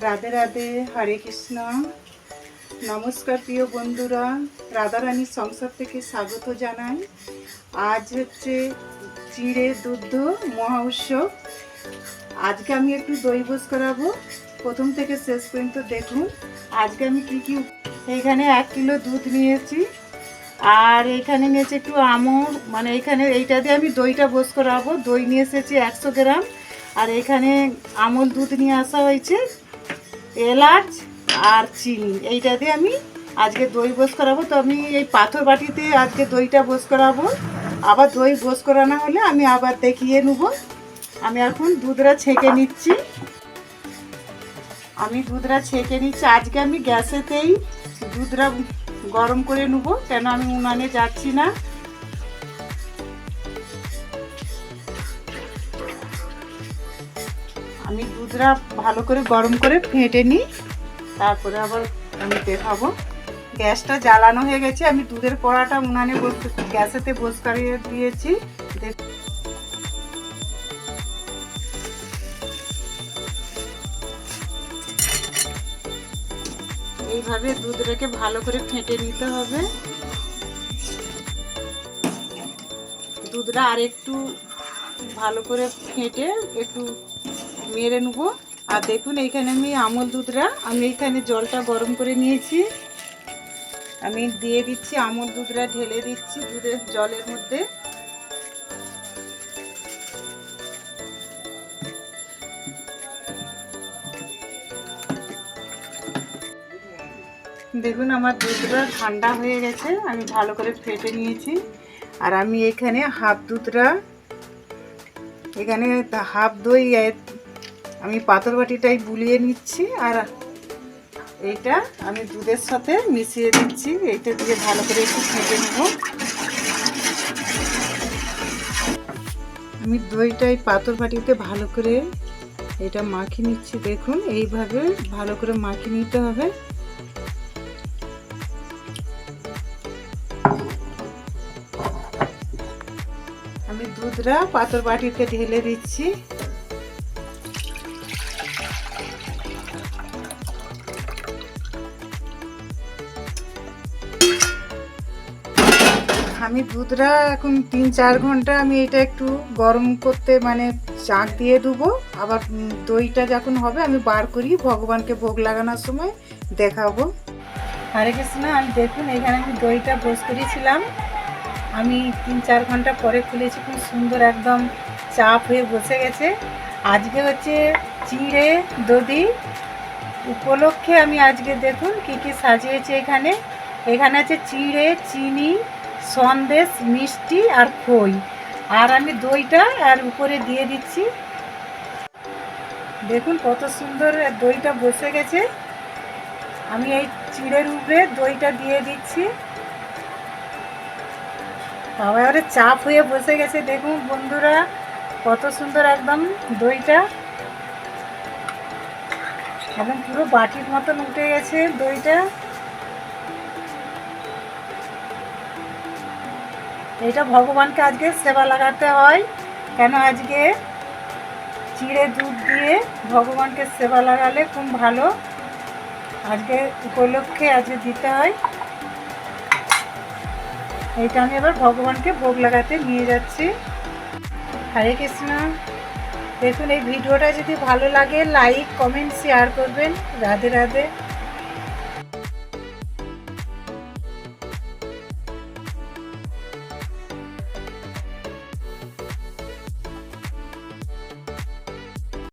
রাধে রাধে, হরে কৃষ্ণ। নমস্কার প্রিয় বন্ধুরা, রাধারানীর সংসার থেকে স্বাগত জানাই। আজ হচ্ছে চিড়ে দুধ মহা উৎসব। আজকে আমি একটু দই বোস করাবো, প্রথম থেকে শেষ পর্যন্ত দেখুন। আজকে আমি কি এখানে 1 কিলো দুধ নিয়েছি, আর এখানে নিয়েছি একটু আমড়, মানে এখানে এইটা দিয়ে আমি দইটা বোস করাবো। দই নিয়ে এসেছি 100 গ্রাম, আর এখানে আমল দুধ নিয়ে আসা হয়েছে, এলাচ আর চিনি, এইটা দিয়ে আমি আজকে দই বোস করাবো। তো আমি এই পাথর বাটিতে আজকে দইটা বোস করাবো। আবার দই বোস করানো হলে আমি আবার দেখিয়ে নেব। আমি এখন দুধটা ছেঁকে নিচ্ছি। আজকে আমি গ্যাসেতেই দুধটা গরম করে নেবো, কেন আমি উনানে যাচ্ছি না। আমি দুধটা ভালো করে গরম করে ফেটে নিই, তারপরে আবার আমি দেখাবো। গ্যাসটা জ্বালানো হয়ে গেছে, আমি দুধের কড়াটা উনানে গ্যাসেতে বস করিয়ে দিয়েছি। এইভাবে দুধটাকে ভালো করে ফেটে নিতে হবে। দুধটা আর একটু ভালো করে ফেটে একটু মেরে নেবো। আর দেখুন এইখানে আমি আমল দুধটা, আমি এইখানে জলটা গরম করে নিয়েছি, আমি দিয়ে দিচ্ছি। আমল দুধটা ঢেলে দিচ্ছি দুধের জলের মধ্যে। দেখুন আমার দুধটা ঠান্ডা হয়ে গেছে, আমি ভালো করে ফেটে নিয়েছি। আর আমি এখানে হাফ দুধটা, এখানে হাফ দই আমি পাথর বাটিটাই বুলিয়ে নিচ্ছি, আর এইটা আমি দুধের সাথে মিশিয়ে দিচ্ছি। এইটা দিয়ে ভালো করে একটু ফেটে নেব। আমি দইটাই পাথর বাটিতে ভালো করে এটা মাখিয়ে নিচ্ছি। দেখুন এইভাবে ভালো করে মাখিয়ে নিতে হবে। আমি দুধটা পাথর বাটিতে ঢেলে দিচ্ছি। আমি দুধটা এখন 3-4 ঘন্টা আমি এটা একটু গরম করতে, মানে চাক দিয়ে দেবো। আবার দইটা যখন হবে আমি বার করি ভগবানকে ভোগ লাগানোর সময় দেখাবো। হরে কৃষ্ণ। আমি দেখুন এখানে আমি দইটা বোস করেছিলাম, আমি 3-4 ঘন্টা পরে খুলেছি, খুব সুন্দর একদম চাপ হয়ে বসে গেছে। আজকে হচ্ছে চিড়ে দধি উপলক্ষে আমি আজকে দেখুন কি সাজিয়েছি। এখানে আছে চিড়ে, চিনি, সন্দেশ, মিষ্টি আর খই, আর আমি দইটা আর উপরে দিয়ে দিচ্ছি। দেখুন কত সুন্দর দইটা বসে গেছে। আমি এই চিড়ের উপরে দইটা দিয়ে দিচ্ছি। বাবা এবারে চাপ হয়ে বসে গেছে। দেখুন বন্ধুরা কত সুন্দর একদম দইটা, একদম পুরো বাটির মতন উঠে গেছে দইটা। এইটা ভগবানকে আজকে সেবা লাগাতে হয়, কেন আজকে চিড়ে দুধ দিয়ে ভগবানকে সেবা লাগালে খুব ভালো। আজকে উপলক্ষে আজকে দিতে হয়। এইটা আমি এবার ভগবানকে ভোগ লাগাতে নিয়ে যাচ্ছি। হরে কৃষ্ণ। দেখুন এই ভিডিওটা যদি ভালো লাগে লাইক, কমেন্ট, শেয়ার করবেন। রাধে রাধে।